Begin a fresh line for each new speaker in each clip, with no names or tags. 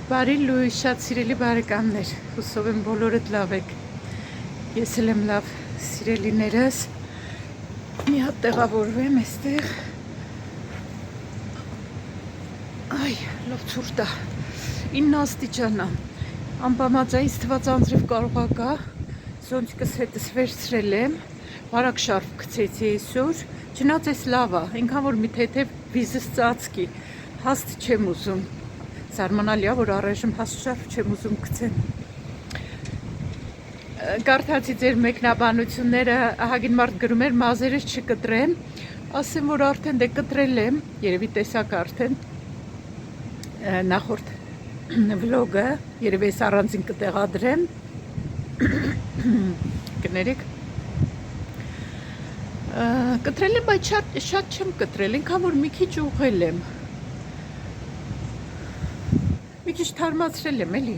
Բարի լույս, շատ սիրելի բարեկամներ, հուսով եմ բոլորդ լավ եք, ես էլ եմ լավ սիրելիներս, մի հատ տեղավորվեմ էստեղ, այ, լավ ցուրտ է, 9 աստիճան է, անպամածայից թված անձրև կարող է գա, զոնտիկս հետս վերցրել եմ, բարակ շարֆ գցեցի այսօր, չնայած էս լավ է, այնքան որ մի թեթև վիզս ծածկի, հաստ չեմ ուզում, զարմանալի է, որ առայժմ հաստ շարֆ չեմ ուզում գցեմ։ Կարդացի ձեր մեկնաբանությունները, ահագին մարդ գրում էր, մազերս չկտրեմ, ասեմ, որ արդեն դե կտրել եմ, երևի տեսակ արդեն նախորդ վլոգը, երևի ես առանձին կտեղադրեմ, կներեք, կտրել եմ, բայց շատ չեմ կտրել, ինքան որ մի քիչ ուղղել եմ, մի քիչ թարմացրել եմ, էլի։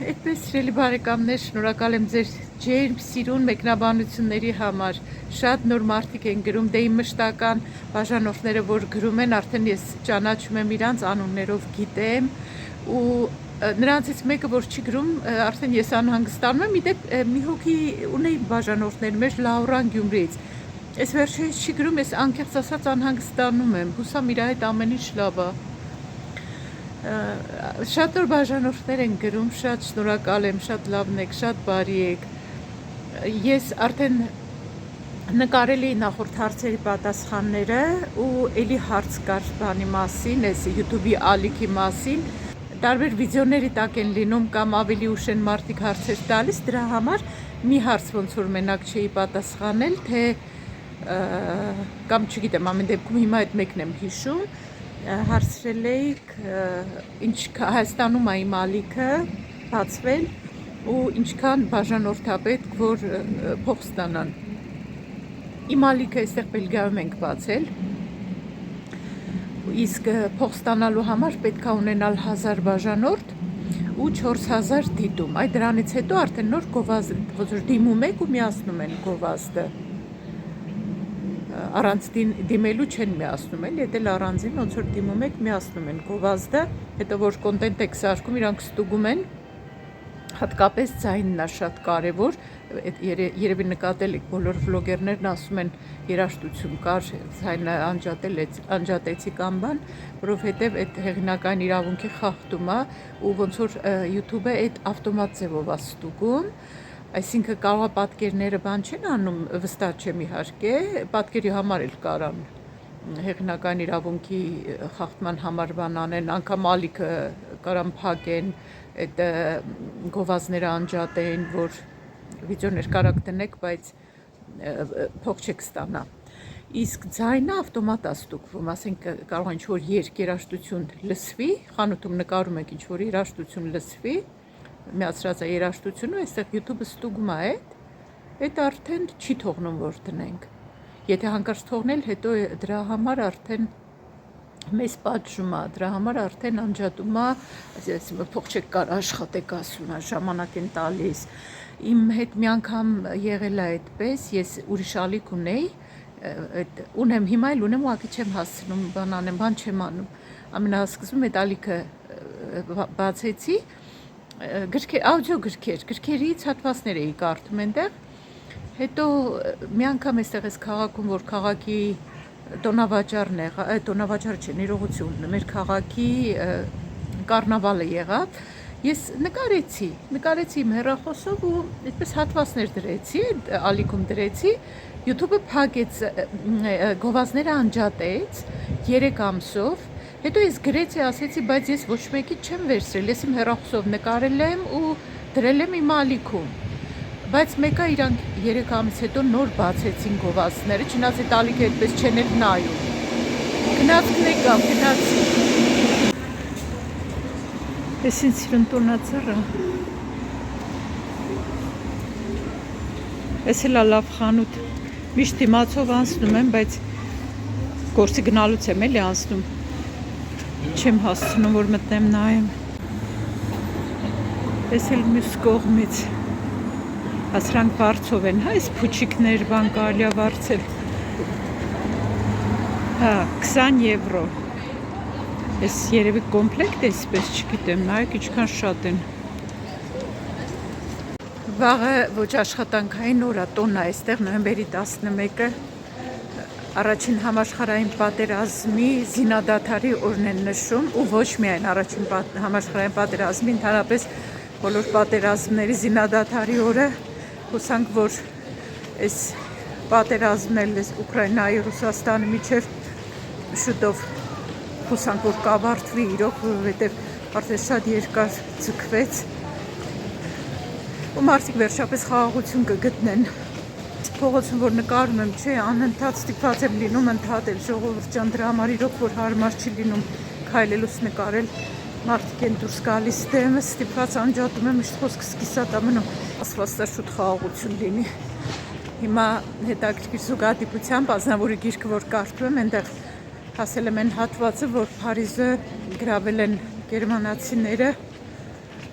Այդպես սիրելի բարեկամներ, շնորհակալ եմ ձեր ջերմ սիրուն մեկնաբանությունների համար։ Շատ նոր մարդիկ են գրում, դե իմ մշտական բաժանորդները, որ գրում են, արդեն ես ճանաչում եմ իրանց, անուններով գիտեմ ու նրանցից մեկը, որ չի գրում, արդեն ես անհանգստանում եմ, իդեպ մի հոգի ունեի բաժանորդներ մեր Լաուրան Գյումրիից։ Այս վերջերս չի գրում, ես անկեղծ ասած անհանգստանում եմ, հուսամ իր այդ ամեն ինչ լավ է։ Շատ նոր բաժանորդներ են գրում, շատ շնորհակալ եմ, շատ լավն եք, շատ բարի եք։ Ես արդեն նկարել էի նախորդ հարցերի պատասխանները ու էլի հարց կար բանի մասին, այս YouTube-ի ալիքի մասին։ Տարբեր վիդեոների տակ են լինում կամ ավելի ուշ են մարդիկ հարցեր տալիս, դրա համար մի հարց ոնց որ մենակ չէի պատասխանել, թե կամ չգիտեմ, ամեն դեպքում հիմա այդ մեկն եմ հիշում, հարցրել էիք, Հայաստանում է իմ ալիքը բացվել ու ինչքան բաժանորդապետ, որ փող ստանան։ Իմ ալիքը այստեղ Բելգիայում ենք բացել, իսկ փող ստանալու համար պետք է ունենալ 1000 բաժանորդ ու 4000 դիտում։ Այդ դրանից հետո արդեն նոր գովազդ, ոնց որ դիմում եք ու միացնում են գովազդը։ Առանց դիմելու չեն միացնում են, եթե առանձին ոնց որ դիմում եք միացնում են գովազդը, հետո որ կոնտենտ եք սարքում, իրանք ստուգում են, հատկապես ձայնն է շատ կարևոր, երևի նկատել եք բոլոր վլոգերներն ասում են երաժշտություն կար, ձայնը անջատեցի կամ բան, որովհետև այդ հեղինակային իրավունքի խախտում է ու ոնց որ YouTube-ը այդ ավտոմատ ձևով է ստուգում, այսինքն կարող է պատկերները բան չեն անում, վստահ չեմ իհարկե, պատկերի համար էլ կարան հեղինակային իրավունքի խախտման համար բան անեն, անգամ ալիքը կարան փակեն, այդ գովազդները անջատեն, որ վիդեոներ կարաք տնեք, բայց փող չեք ստանա։ Իսկ ձայնը ավտոմատ է ստուգվում, ասենք կարող է ինչ-որ երաժշտություն լսվի, խանութում նկարում եք ինչ-որ երաժշտություն լսվի, միացրած է երաժշտությունը, այստեղ YouTube-ը ստուգում է այդ արդեն չի թողնում, որ տնենք։ Եթե հանկարծ թողնել, հետո դրա համար արդեն մեզ պատժում է, դրա համար արդեն անջատում է, փող չեք կարող աշխատեք, ասում է, ժամանակ են տալիս։ Իմ հետ մի անգամ եղել է այդպես, ես ուրիշ ալիք ունեի, ունեմ, հիմա էլ ունեմ, ուղղակի չեմ հասցնում բան անեմ, բան չեմ անում։ Ամենասկզբում այդ ալիքը բացեցի, աուդիո գրքերից հատվածներ էի կարդում այնտեղ, հետո մի անգամ էստեղ ես քաղաքում, որ քաղաքի տոնավաճառն է, տոնավաճառ չէ, ներողություն, մեր քաղաքի կառնավալը եղավ, ես նկարեցի իմ հեռախոսով ու այդպես հատվածներ դրեցի, ալիքում դրեցի, YouTube-ը փակեց, գովազդները անջատեց 3 ամսով, հետո ես գրեցի, ասեցի, բայց ես ոչ մեկի չեմ վերցրել, ես իմ հեռախոսով նկարել եմ ու դրել եմ իմ ալիքում, բայց մեկը իրանք 3 ամիս հետո նոր բացեցին գովազդները, չնայած այդ ալիքը այդպես չեն էլ նայում, գնացքն եկավ, գնացի, ես ինձ սիրուն տոնածառը, ես էլ լավ խանութ, միշտ դիմացով անցնում եմ, բայց գործի գնալուց եմ էլի անցնում, չեմ հասցնում, որ մտնեմ նայեմ, ես էլ մյուս կողմից, ասրանք վարձով են, այս փուչիկներ բան կարելի է վարձել, 20 եվրո, Այս երևի կոմպլեկտ է, այսպես չգիտեմ, նայեք ինչքան շատ են։ Վաղը ոչ աշխատանքային օր է, տոնն է այստեղ նոյեմբերի 11-ը առաջին համաշխարհային պատերազմի զինադադարի օրն են նշում ու ոչ միայն առաջին համաշխարհային պատերազմի, ընդհանրապես բոլոր պատերազմների զինադադարի օրը, հուսանք, որ այս պատերազմն էլ Ուկրաինայի Ռուսաստանի միջև շուտով հուսանք, որ կավարտվի իրոք, որովհետև արդեն շատ երկար ձգվեց ու մարդիկ վերջապես խաղաղություն կգտնեն։ Փողոցում, որ նկարում եմ, չէ, անընդհատ ստիպված եմ լինում ընդհատել, ժողովուրդ ջան, դրա համար իրոք, որ հարմար չի լինում քայլելուց նկարել, մարդիկ են դուրս գալիս դեմս, ստիպված անջատում եմ, միշտ խոսքս կիսատ է մնում, ասվածը շուտ խաղաղություն լինի։ Հիմա հետաքրքիր զուգադիպությամբ Ազնավուրի գիրքը, որ կարդում եմ, այնտեղ հասել եմ այն հատվածը, որ Փարիզը գրավել են գերմանացիները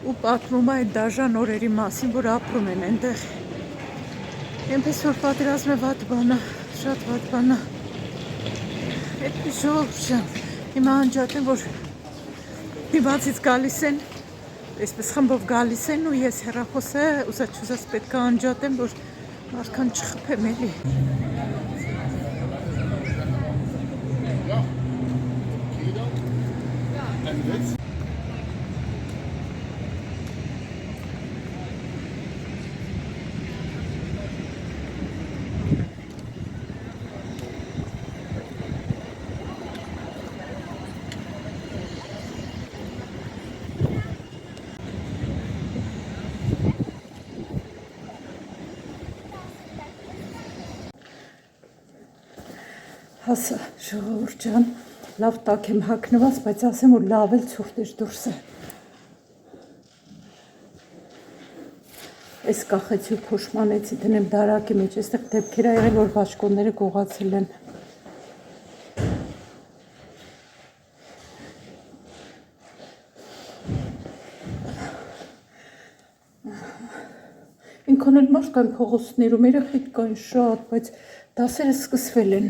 ու պատմում է այդ դաժան օրերի մասին, որ ապրում են այնտեղ։ Այնպես որ պատերազմը վատ բան է, շատ վատ բան է։ Այդպես ժողովուրդ ջան, հիմա անջատեմ, որ դիմացից գալիս են, այսպես խմբով գալիս են ու ես հեռախոսը ուզած պետք է անջատեմ, որ մարդքան չխփեմ էլի։ Հասա, ժողովուրդ ջան, լավ տակ եմ հագնված, բայց ասեմ, որ լավ էլ ցուրտ էր դուրսը։ Այս կախեցի ու փոշմանեցի, դնեմ դարակի մեջ, այստեղ դեպքեր ա եղել, որ բաշխոնները գողացել են։ Ինքան էլ մարդ կան փողոցներում, երեխեք կան շատ, բայց դասերը սկսվել են։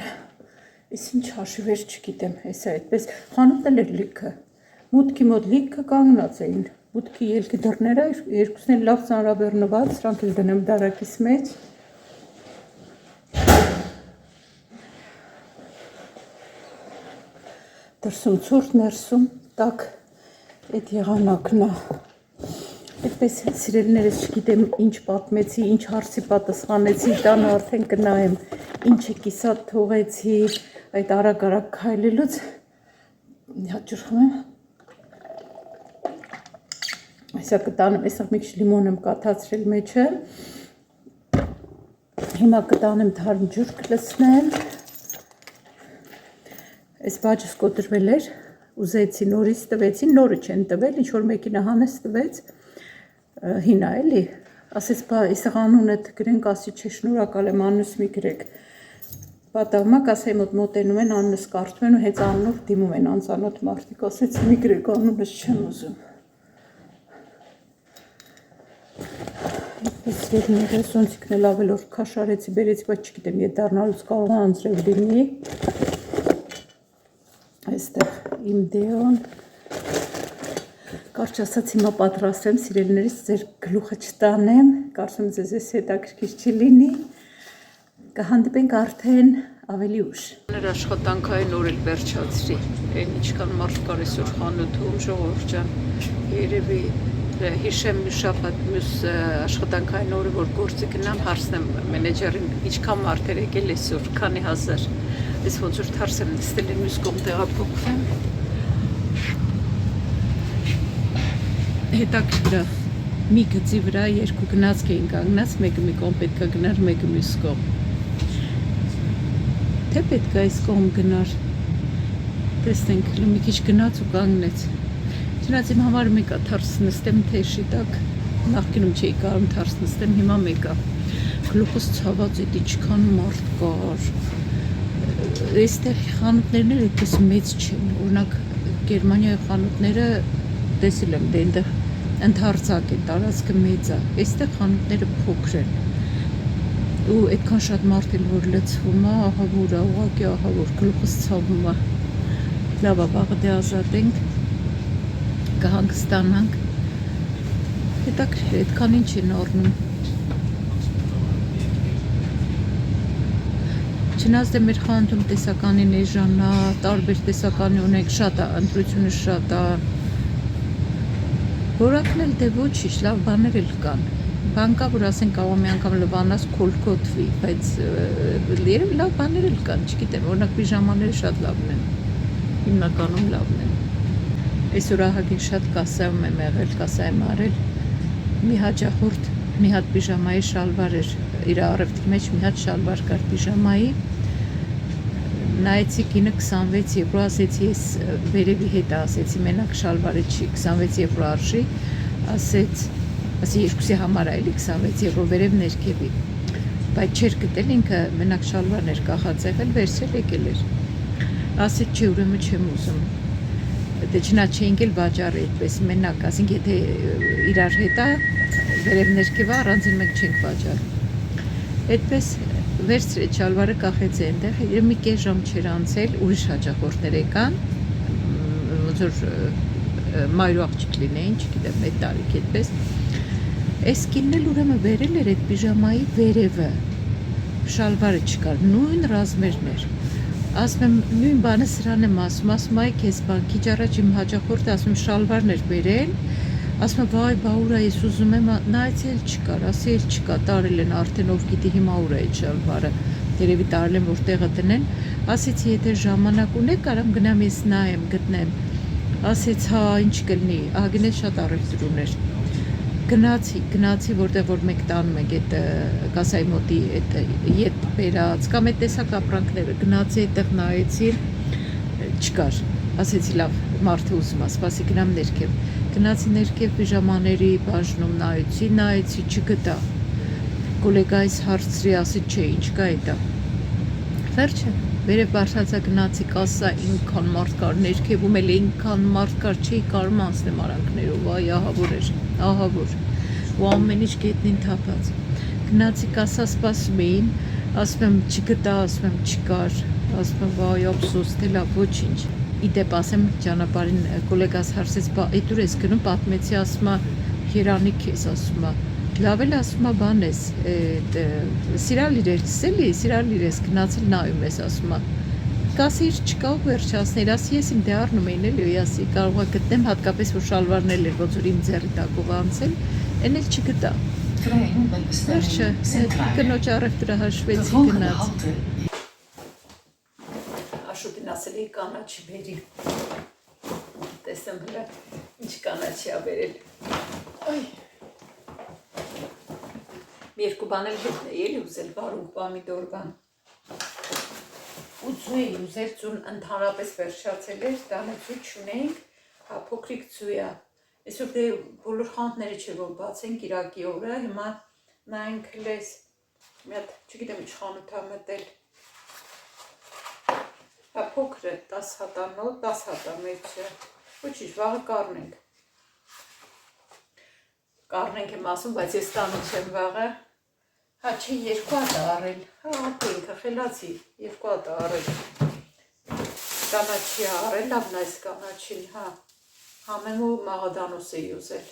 Ես ինչ հաշվեր չգիտեմ, հեսա այդպես, խանութն էր լիքը, մուտքի մոտ լիքը կանգնած էին, մուտքի ելքի դռները, երկուսն էլ լավ ծանրաբեռնված, սրանք էլ դնեմ դարակիս մեջ։ Դրսում ցուրտ, ներսում տաք այդ եղանակն է։ Այդպես սիրելիներս չգիտեմ ինչ պատմեցի, ինչ հարցի պատասխանեցի, տանը արդեն կնայեմ, ինչը կիսատ թողեցի, այդ արագ քայլելուց հատ ջուր խմեմ։ Այսա կտանեմ, այսա մի քիչ լիմոն եմ կաթացրել մեջը։ Հիմա կտանեմ թարմ ջուր կլցնեմ։ Այս բաջս կոտրվել էր, ուզեցի նորից տվեցի, նորը չեն տվել, ինչ որ մեկինը հանես տվեց, հինա էլի, ասեց բա իսեղ անունը գրենք, ասի չէ շնորհակալ եմ, անունս մի գրեք։ Պատահմակ ասայի մոտենում են, անունս կարդում են ու հենց անունով դիմում են անծանոթ մարդիկ, ասեց մի գրեք, անունս չեմ ուզում։ Այդպես սերներս, ոնցիկն էլ ավելորդ քաշարեցի, բերեցի, բայց չգիտեմ, ետ դառնալուց կարող անձրև լինի։ Այստեղ իմ դեոն, կարճ ասած հիմա պատրաստվեմ, սիրելիներիս ձեր գլուխը չտանեմ, կարծում ձեզ ես հետաքրքիր չի լինի, կհանդիպենք արդեն ավելի ուշ։ Ներ աշխատանքային օր էլ վերջացրի, այն ինչքան մարդ կար այսօր խանութում, ժողովուրդ ջան, երևի հիշեմ մի շաբաթ մյուս աշխատանքային օրը, որ գործի գնամ, հարցնեմ մենեջերին, ինչքան մարդեր եկել այսօր, քանի հազար, ես ոնց որ թարս եմ նստել են մյուս կողմ տեղափոխվեմ։ Հետաքրքիր է, մի գծի վրա երկու գնացք էին կանգնած, մեկը մի կողմ պետք է գնար, մեկը մյուս կողմ։ Թե պետք է այս կողմ գնար, տեսնենք, մի քիչ գնաց ու կանգնեց։ Չնայած իմ համար մեկ է թարս նստեմ թեշի տակ, նախկինում չէի կարում թարս նստեմ, հիմա մեկ է։ Գլուխս ցաված է, ինչքան մարդ կար։ Այստեղ խանութներն էլ այդպես մեծ չեն, օրինակ Գերմանիայի խանութները տեսել եմ, դե այնտեղ ընդարձակ է, տարածքը մեծ է, այստեղ խանութները փոքր են։ Ու այդքան շատ մարդ էլ որ լցվում է, ահա որ, ուղղակի ահա որ, գլուխս ցավում է։ լավ է, վաղը դե ազատենք, կհանգստանանք, հետաքրքիր է, այդքան ինչ են առնում։ Չնայած դե մեր խանութում տեսականին էժանա, տարբեր տեսականի ունենք, շատ է, ընտրությունը շատ է։ Որակն էլ դե ոչինչ, լավ բաներ էլ կան։ Բան կա, որ ասեն կարող մի անգամ լվանաս քոլկոթվի, բայց երևի լավ բաներ էլ կան, չգիտեմ, օրինակ պիժամաները շատ լավն են, հիմնականում լավն են։ Այսօր ահագին շատ կասայում եմ եղել, կասա եմ արել, մի հաճախորդ մի հատ պիժամայի շալվար էր, իր առևտրի մեջ մի հատ շալվար կար պիժամայի, նայեցի կինը 26 եվրո, ասեցի ես վերևի հետ ասեցի, մենակ շալվարը չի, 26 եվրո արժի, ասի երկուսի համար այլի 26 եվրո վերև ներքևի, բայց չէր գտել, ինքը մենակ շալվարն էր կախած եղել, վերցրել եկել էր, ասեց չէ, ուրեմն չեմ ուզում, դե չնայած չէինք էլ վաճառի այդպես, մենակ, ասենք եթե իրար հետ է, վերև ներքևը առանձին մենք չենք վաճառում, այդպես վերցրեց շալվարը կախեց այնտեղ, մի կես ժամ չէր անցել, ուրիշ հաճախորդներ եկան, ոնց որ մայրու աղջիկ լինեին, չգիտեմ, այդ տարիք այդպես, այս կինն էլ ուրեմն վերել էր այդ պիժամայի վերևը, շալվարը չկար, նույն ռազմերն էր, ասում եմ նույն բանը սրան եմ ասում այ քեզ բան, քիչ առաջ իմ հաճախորդը ասում եմ շալվարն էր վերել, ասում եմ վայ բա ուր է ես ուզում եմ, նայեցի էլ չկար, ասի էլ չկա, տարել են արդեն ով գիտի հիմա ուր է այդ շալվարը, երևի տարել են որ տեղը տնեն, ասեցի եթե ժամանակ ունեք կարամ գնամ ես նայեմ, գտնեմ, ասեց հա ինչ կլինի, ահագին շատ առևտուր ուներ, գնացի որտեղ որ մենք տանում ենք այդ կասայի մոտի այդ ետ բերած կամ այդ տեսակ ապրանքները, գնացի այդտեղ նայեցի, չկար, ասեցի լավ, մարդը ուզում է, սպասի գնամ ներքև, գնացի ներքև պիժամաների բաժնում նայեցի, չգտա, գոլեգայիս հարցրի, ասի չէ, ինչ կա էտա, վերջը, վերև բարձրացա գնացի կասա ինքան մարդ կար, ներքևում էլ ինքան մարդ կար, չէի կարում անցնեմ արանքներով, այ ահավոր էր, ահավոր, ու ամեն ինչ գետնին թափած, գնացի կասա սպասում էին, ասում եմ չգտա, ասում եմ չկար, ասում եմ վայ ափսոս, թե լավ ոչինչ, իդեպ ասեմ ճանապարհին գոլեգաս հարցեց, բա այդ ուր ես գնում, պատմեցի, ասում է Երանիկ ես, ասում է լավ էլ ասում է բան ես, սիրալիր ես, գնացել նայում ես, ասում է, կասի իր չկա ու վերջացնել, ասի ես իմ դե առնում էին էլ, ասի կարող է գտնեմ, հատկապես որ շալվարն էր, ոնց որ իմ ձեռի տակով անցել, են էլ չգտա, վերջը, կնոջ առևտուրը հաշվեցի գնաց, Աշոտին ասել էի կանաչի բերի, տեսնեմ վրա, ինչ կանաչի ա բերել, այ, մի երկու բան էլ հետն է էլի ուզել վարունգ պամիդոր բան, ու ձու էի ուզել, ձուն ընդհանրապես վերջացել էր, տանը ձու չունեինք, հա փոքրիկ ձու է, այսօր դե բոլոր խանութները չէ որ բացեն կիրակի օրը, հիմա նայենք լես, մի հատ չգիտեմ ինչ խանութ ա մտել, հա փոքր է 10 հատանոտ, 10 հատա մեջը, ոչինչ վաղը կառնենք եմ ասում, բայց ես տանում չեմ վաղը, հա չի երկու հատ առել, հա ապո ինքը խելացի, երկու հատ առել, կանաչի առել, լավն այս կանաչին, հա, համեմ ու մաղադանոս էի ուզել,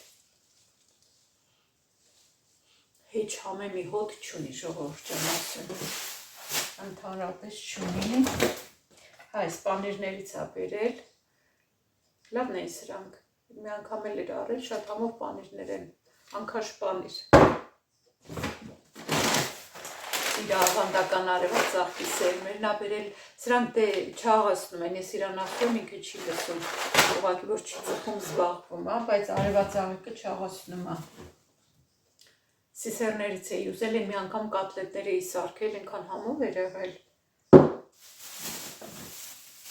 հեչ համեմի հոտ չունի ժողովուրդ չեմ ասում, ընդհանրապես չունի, հա այս պանիրներից ա բերել, լավն էին սրանք, մի անգամ էլ էր առել, շատ համով պանիրներ են, անքաշ պանիր, իր ավանդական արևած ծաղկի սերմերն ա բերել, սրանք դե չաղացնում են, ես իրան ասում ինքը չի լսում, ուղղակի որ չի ծխում զբաղվում, բայց արևած աղիկը չաղացնում ա, սիսերներից էի ուզել, մի անգամ կատլետներ էի սարքել, ենքան համով էր եղել,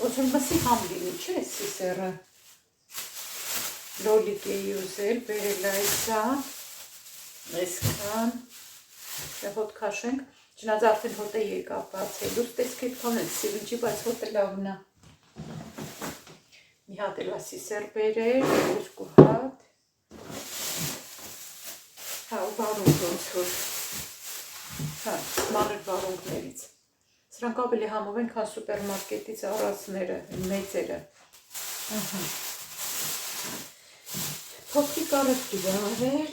ոնց որ մսի համ լինի, չէ սիսերը, լոլիկ էի ուզել, բերել այսա, այսքան, հոտ քաշենք, չնայած արդեն հոտը եկա բացելուց, տեսք այդքան էլ սիվիջի, բայց հոտը լավն ա, մի հատ էլ ասիսեր բերել, երկու հատ, հա ու վարունգ ոնց որ, հա մանր վարունգներից, սրանք ավելի համով են քան սուպերմարկետից առածները, մեծերը, Փոքրիկ առևտուր է արել,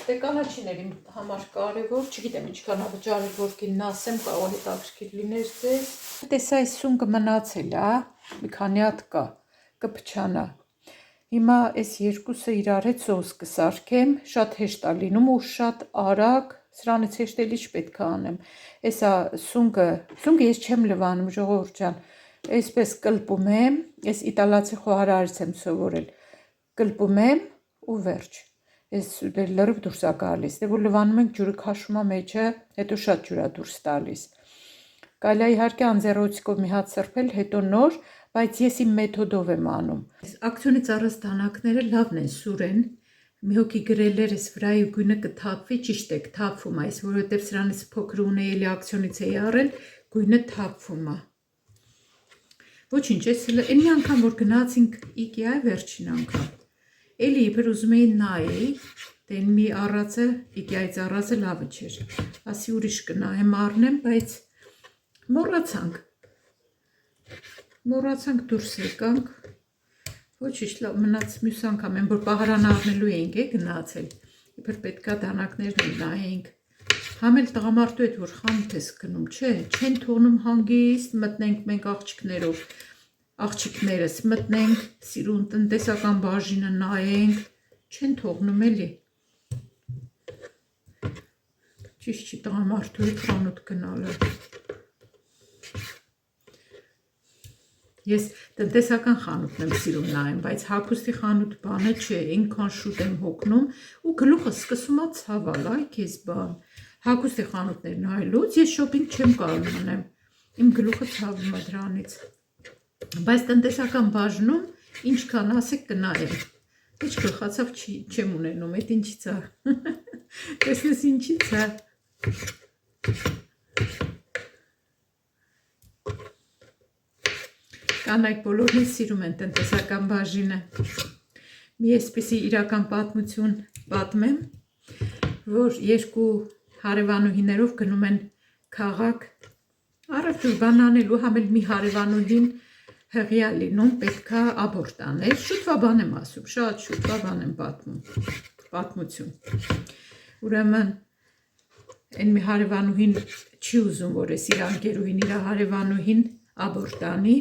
դե կանաչիների համար կարևոր, չգիտեմ ինչքան է վճարել, որ կինն ասեմ, կարող է հետաքրքիր լիներ ձեզ։ Տեսա այս սունկը մնացել է, մի քանի հատ կա, կփչանա։ Հիմա այս երկուսը իրար հետ սոուս կսարքեմ, շատ հեշտ է լինում ու շատ արագ, սրանից հեշտ էլ ինչ պետք է անեմ։ Էսա սունկը ես չեմ լվանում, ժողովուրդ ջան, այսպես կլպում եմ, այս իտալացի խոհարարից եմ սովորել, կլպում եմ ու վերջ։ Այս լրիվ դուրս է գալիս, դե որ լվանում ենք ջուրը քաշում է մեջը, հետո շատ ջուր է դուրս տալիս։ Կարելի է իհարկե անձեռոցիկով մի հատ սրբել, հետո նոր, բայց ես իմ մեթոդով եմ անում։ Ակցիոնից առած դանակները լավն են, սուր են, մի հոգի գրել էր, այս վրայի գույնը կթափվի, ճիշտ է, թափվում է, որովհետև սրանից փոքր ունեի ակցիոնից էի առել, գույնը թափվում է։ Ոչինչ, այս մի անգամ որ գնացինք IKEA վերջին անգամ, էլի իբր ուզում էի նայեի, դե մի առածը, IKEA-ից առածը լավը չէր, ասի ուրիշ կնայեմ առնեմ, բայց մոռացանք դուրս եկանք, ոչինչ լավ մնաց մյուս անգամ, են որ պահարան առնելու էինք գնացել, իբր պետքա դանակներն նայեինք, համ էլ տղամարդու հետ որ խանութ ես գնում, չէ, չեն թողնում հանգիստ մտնենք մենք աղջիկներս մտնենք, սիրուն տնտեսական բաժինը նայենք, չեն թողնում էլի։ Ճիշտ չի տղամարդու հետ խանութ գնալը։ Ես տնտեսական խանութն եմ սիրում նայեմ, բայց հագուստի խանութ բանը չէ, ինքան շուտ եմ հոգնում ու գլուխը սկսում է ցավալ, այ քեզ բան։ Հագուստի խանութներ նայելուց ես շոփինգ չեմ կարող անեմ, իմ գլուխը ցավում է դրանից։ Բայց տնտեսական բաժնում ինչքան ասեք կնայեմ։ Ինչ գլխացավ չեմ ունենում, այդ ինչից է։ Տեսնես ինչից է։ Կանայք բոլորն սիրում են տնտեսական բաժինը։ Մի այսպիսի իրական պատմություն պատմեմ, որ երկու հարևանուհիներով գնում են քաղաք առևտուր բան անելու, համ էլ մի հարևանուհին հղիա լինում, պետքա աբորտ անել, շուտվա բան եմ ասում, շատ շուտվա բան եմ պատմություն։ Ուրեմն այն մի հարևանուհին չի ուզում, որ ես իր անկերուհին, իր հարևանուհին աբորտ անի,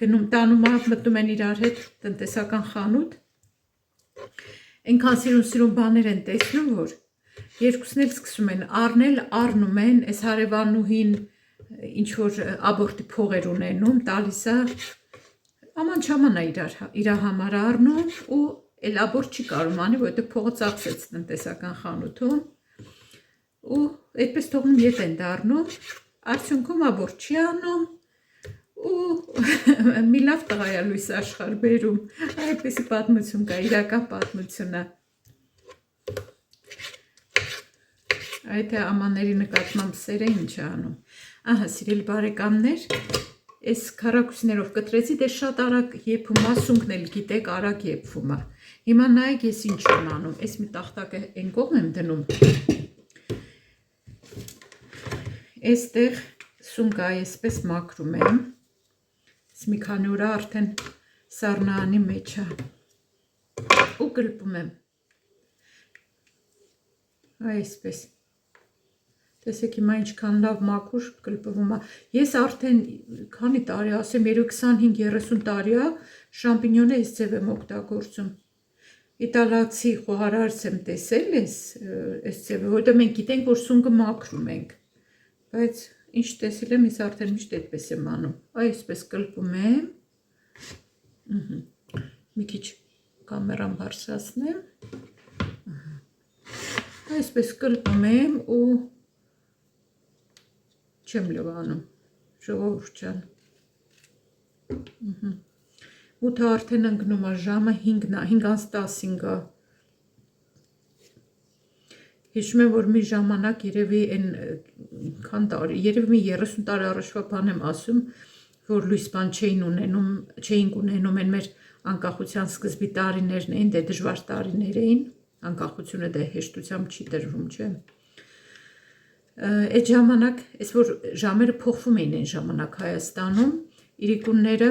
գնում տանում մտնում են իրար հետ տնտեսական խանութ, այնքան սիրուն բաներ են տեսնում, որ երկուսն էլ սկսում են առնել, առնում են, այս հարևանուհին ինչ որ աբորտի փողեր ունենում, տալիս է, աման չաման է իր համար առնում ու էլ աբորտ չի կարող անի, որովհետև փողը ծախսեց տնտեսական խանութում ու այդպես թողնում ետ են դառնում, արդյունքում աբորտ չի անում ու մի լավ տղա է լույս աշխարհ բերում, այդպեսի պատմություն կա, իրական պատմություն է։ Այդ ամանների նկատմամբ սերը ինչ է անում։ Ահա, սիրելի բարեկամներ, այս քառակուսիներով կտրեցի, դե շատ արագ եփում է, սունկն էլ գիտեք, արագ եփվում է։ Հիմա նայեք ես ինչ եմ անում, այս մի տախտակը այն կողմ եմ դնում։ Այստեղ սունկը այսպես մաքրում եմ, մի քանի օր արդեն սառնարանի մեջ է ու կլպում եմ, այսպես, տեսեք հիմա ինչքան լավ մաքուր կլպվում է, ես արդեն քանի տարի, ասեմ 25-30 տարի է, շամպինյոնը այս ձև եմ օգտագործում, իտալացի խոհարարից եմ տեսել այս ձևը, որտեղ մենք գիտենք, որ սունկը մաքրում ենք, բայց ինչ տեսել եմ, ես արդեն միշտ այդպես եմ անում, այսպես կլպում եմ, մի քիչ կամերան բարձրացնեմ, այսպես կլպում եմ ու չեմ լվանում, ժողովուրդ ջան, 8-ը արդեն ընկնում է, ժամը 5:10 է, հիշում եմ, որ մի ժամանակ երևի երևի մի 30 տարի առաջվա բան եմ ասում, որ լույս բան չէինք ունենում են մեր անկախության սկզբի տարիներն էին, դե դժվար տարիներ էին, անկախությունը դե հեշտությամբ չի տրվում, չէ։ Այդ ժամանակ, այս որ ժամերը փոխվում էին այն ժամանակ Հայաստանում, իրիկունները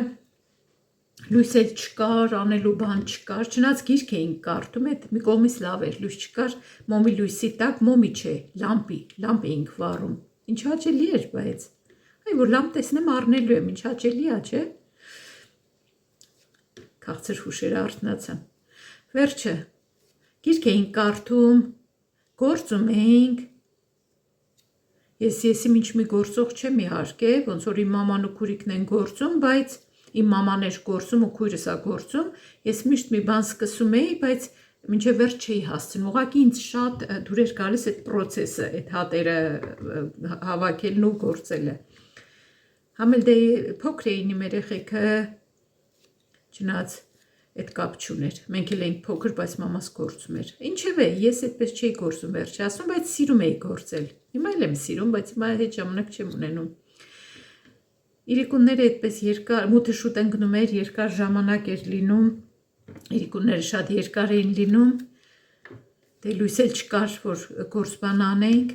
լույս էլ չկար, անելու բան չկար, չնայած գիրք էինք կարդում, այդ մի կողմից լավ էր, լույս չկար, մոմի լույսի տակ, մոմի չէ, լամպ էինք վառում, ինչ հաճելի էր, բայց այ որ լամպ տեսնեմ առնելու եմ, ինչ հաճելի է, չէ։ Քաղցր հուշերը արթնացան։ Վերջը, գիրք էինք կարդում, գործում էինք, ես ինչ մի գործող չեմ իհարկե, ոնց որ իմ մաման ու քուրիկն են գործում, բայց իմ մաման էր գործում ու քույրս է գործում, ես միշտ մի բան սկսում էի, բայց մինչև վերջ չէի հասցնում, ուղղակի ինձ շատ դուր էր գալիս այդ պրոցեսը, այդ հատերը հավաքելն ու գործելը։ Համ էլ դե փոքր էին իմ երեխեքը, չնայած այդ կապ չուներ, մենք էլ էինք փոքր, բայց մամաս գործում էր, ինչևէ, ես այդպես չէի գործում վերջի ասում, բայց սիրում էի գործել, հիմա էլ եմ սիրում, բայց հիմա հետ ժամանակ չեմ ունենում։ Իրիկունները այդպես երկար, մութը շուտ ընկնում էր, երկար ժամանակ էր լինում, իրիկունները շատ երկար էին լինում, դե լույս էլ չկար, որ գործ բան անեինք։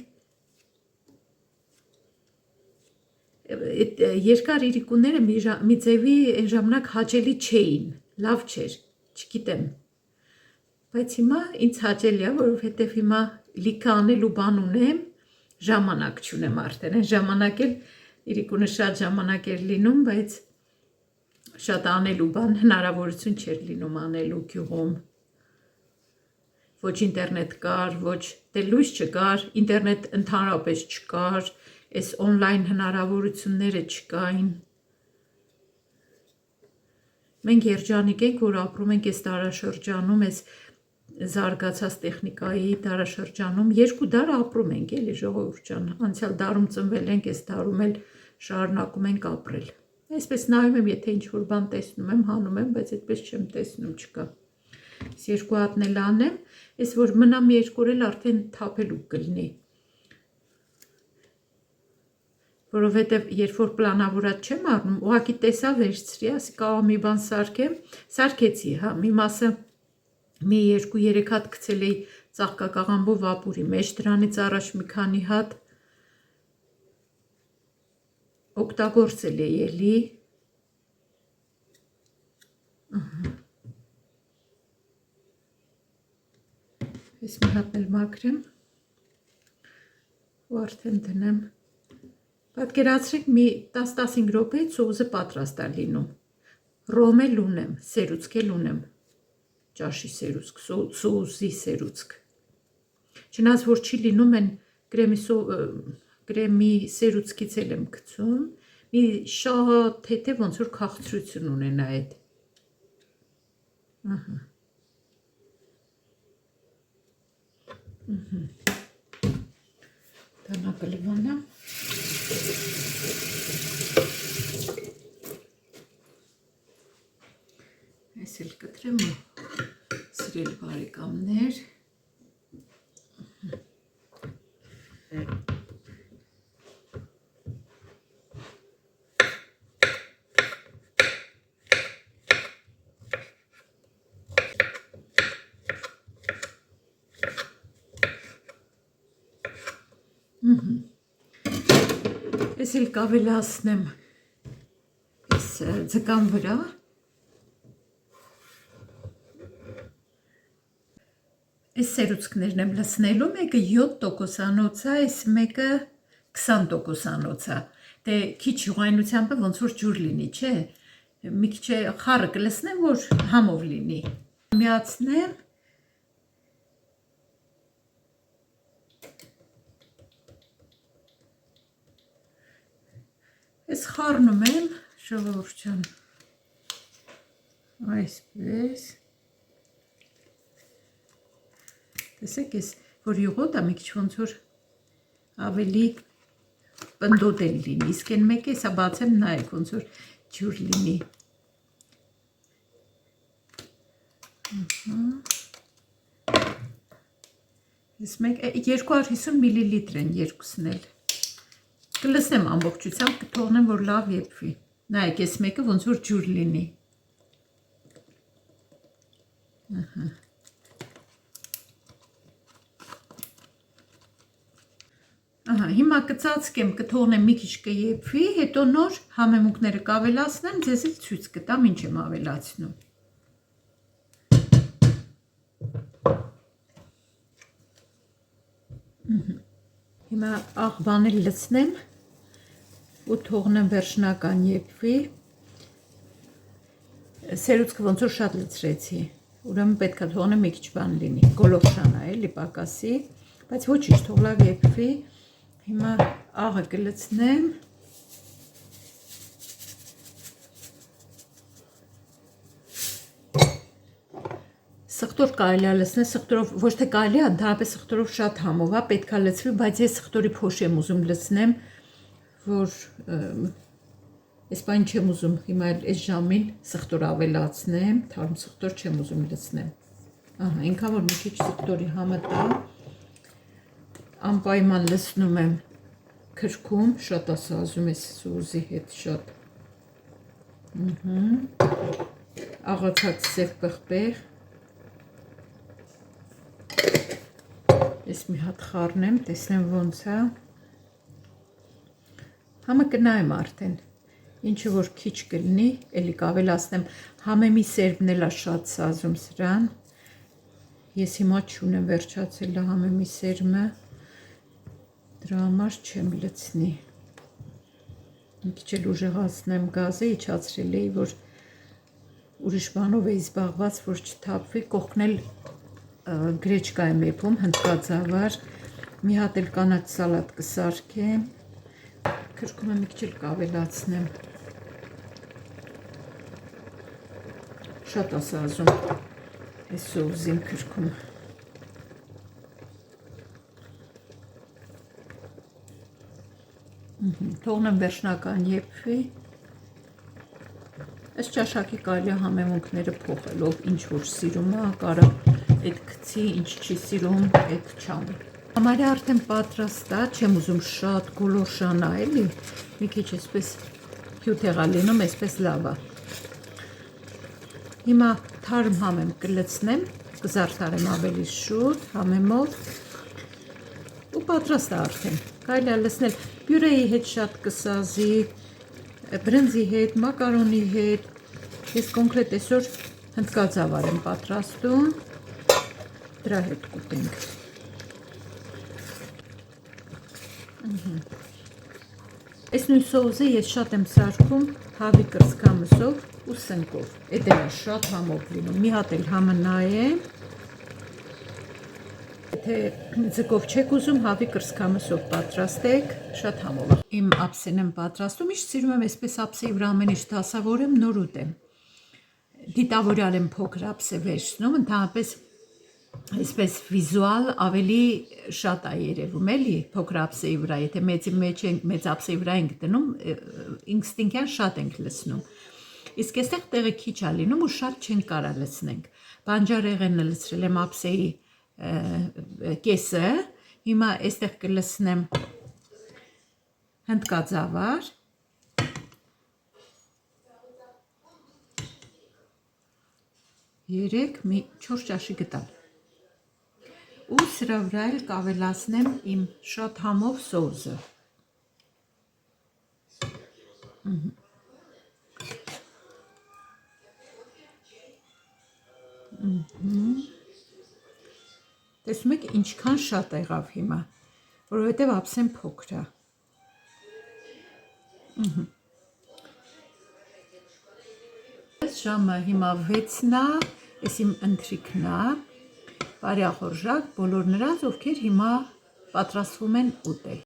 Այդ երկար իրիկունները մի ձևի այն ժամանակ հաճելի չէին, լավ չէր, չգիտեմ։ Բայց հիմա ինձ հաճելի է, որովհետև հիմա լիքը անելու բան ունեմ, ժամանակ չունեմ արդեն, այն ժամանակ էլ իրիկունը շատ ժամանակ էր լինում, բայց շատ անելու բան հնարավորություն չէր լինում անելու գյուղում։ Ոչ ինտերնետ կար, ոչ դե լույս չկար, ինտերնետ ընդհանրապես չկար, այս օնլայն հնարավորությունները չկային։ Մենք երջանիկ ենք, որ ապրում ենք այս դարաշրջանում, այս զարգացած տեխնիկայի դարաշրջանում, 2 դար ապրում ենք, էլի ժողովուրդ ջան, անցյալ դարում ծնվել ենք, այս դարում էլ շարունակում ենք ապրել։ Այսպես նայում եմ, եթե ինչ-որ բան տեսնում եմ, հանում եմ, բայց այդպես չեմ տեսնում, չկա։ Ես 2 հատն էլ անեմ, այս որ մնամ 2 օր էլ արդեն թափելուկ կլինի։ Որովհետև երբ որ պլանավորած չեմ առնում, ուղղակի տեսա վերցրի, ասի կարող մի բան սարքեմ, սարքեցի, հա, մի մասը մի 2-3 հատ գցել էի ծաղկակաղամբով ապուրի մեջ, դրանից առաջ մի քանի հատ օգտագործել էի էլի։ Ես մի հատն էլ մաքրեմ ու արդեն դնեմ։ Պատկերացրեք մի 10-15 րոպեից սոուսը պատրաստ է լինում։ Ռոմ էլ ունեմ, սերուցք էլ ունեմ, ճաշի սերուցք, սոուսի սերուցք։ Չնայած որ չի լինում են կրեմի սերուցքից էլ եմ գցում, մի շատ թեթև ոնց որ քաղցրություն ունենա այդ։ Դանա կլվանա։ Այս էլ կտրեմ ու սիրել բարեկամներ։ Ես էլ կավելացնեմ այս ձկան վրա։ Այս սերուցքներն եմ լցնելու, մեկը 7%-անոց է, այս մեկը 20%-անոց է։ Դե քիչ յուղայնությամբ ոնց որ ջուր լինի, չէ։ Մի քիչ խառը կլցնեմ, որ համով լինի։ Միացնեմ։ Ես խառնում եմ, ժողովուրդ ջան, այսպես, տեսեք ես, որ յուղոտ է մի քիչ ոնց որ ավելի պնդոտ էլ լինի, իսկ են մեկ էսա բացեմ նայեք, ոնց որ ջուր լինի։ Ես մեկ 250 միլիլիտր են երկուսն էլ։ Կլսնեմ ամբողջությամբ, կթողնեմ, որ լավ եփվի։ Նայեք, ես մեկը ոնց որ ջուր լինի։ Հիմա կծածկեմ, կթողնեմ մի քիչ կեփվի, հետո նոր համեմունքները կավելացնեմ, ձեզ էլ ցույց կտամ ինչ եմ ավելացնում։ Հիմա աղբանը լցնեմ ու թողնեմ վերջնական եփվի։ Սերուցքը ոնց որ շատ լցրեցի, ուրեմն պետք է թողնեմ մի քիչ բան լինի, գոլորշանա էլի պակասի, բայց ոչինչ, թող լավ եփվի։ Հիմա աղը կլցնեմ։ Սխտոր կարելի է լցնել, սխտորով ոչ թե կարելի է, ընդհանրապես սխտորով շատ համով է, պետք է լցվի, բայց ես սխտորի փոշ եմ ուզում լցնեմ, որ այս բան չեմ ուզում, հիմա այս ժամին սխտոր ավելացնեմ, թարմ սխտոր չեմ ուզում լցնեմ։ Այնքան որ մի քիչ սխտորի համը տա, անպայման լցնում եմ քրքում, շատ ասազում ես սոուսի հետ շատ։ Աղացած սև պղպեղ։ Ես մի հատ խառնեմ, տեսնեմ ոնց է։ Համը կնայեմ արդեն, ինչը որ քիչ կլինի, էլի կավելացնեմ, համեմի սերմն էլ է շատ սազում սրան։ Ես հիմա չունեմ, վերջացել է համեմի սերմը, դրա համար չեմ լցնի։ Մի քիչ էլ ուժեղացնեմ գազը, իջացրել էի, որ ուրիշ բանով էի զբաղված, որ չթափվի, կողքն էլ գրեչկա եմ եփում, հնդկածավար, մի հատ էլ կանաչ սալատ կսարքեմ, քրքում եմ մի քիչ էլ կավելացնեմ, շատ ասազում այս սոուսին քրքում։ Թողնեմ վերջնական եփվի, այս ճաշակի կարելի է համեմունքները փոխելով, ինչ որ սիրում է, կարող այդ գցի, ինչ չի սիրում, այդ չանի։ Համարյա արդեն պատրաստ է, չեմ ուզում շատ գոլորշանա, էլի, մի քիչ այսպես հյութ եղա լինում, այսպես լավ է։ Հիմա թարմ համեմ կլցնեմ, կզարդարեմ ավելի շուտ, համեմով ու պատրաստ է արդեն, կարելի է լցնել պյուրեի հետ շատ կսազի, բրնձի հետ, մակարոնի հետ, ես կոնկրետ այսօր հնդկածավար եմ պատրաստում, դրա հետ կուտենք։ Այս նույն սոուսը ես շատ եմ սարքում հավի կրծքամսով ու սնկով, էդ էլ է շատ համով լինում, մի հատ էլ համը նայեմ, եթե ձկով չեք ուզում, հավի կրծքամսով պատրաստեք, շատ համով է։ Իմ ափսեն եմ պատրաստում, միշտ սիրում եմ այսպես ափսեի վրա ամեն ինչ դասավորեմ, նոր ուտեմ։ Դիտավորյալ եմ փոքր ափսե վերցնում, ընդհանրապես այսպես վիզուալ ավելի շատ է երևում, էլի փոքր ափսեի վրա, եթե մեծ ափսեի վրա ենք դնում, ինստինկտյան շատ ենք լցնում։ Իսկ այստեղ տեղը քիչ է լինում ու շատ չենք կարա լցնենք։ Բանջարեղենը լցրել եմ ափսեի կեսը, հիմա այստեղ կլցնեմ հնդկածավար, երեք, մի 4 ճաշի գտալ ու սրա վրա էլ կավելացնեմ իմ շատ համով սոուսը։ Տեսնում եք ինչքան շատ եղավ հիմա, որովհետև ափսեն փոքր է։ Այս ժամը հիմա 6-ն է, այս իմ ընթրիքն է, բարյախորժակ բոլոր նրանց, ովքեր հիմա պատրաստվում են ուտել։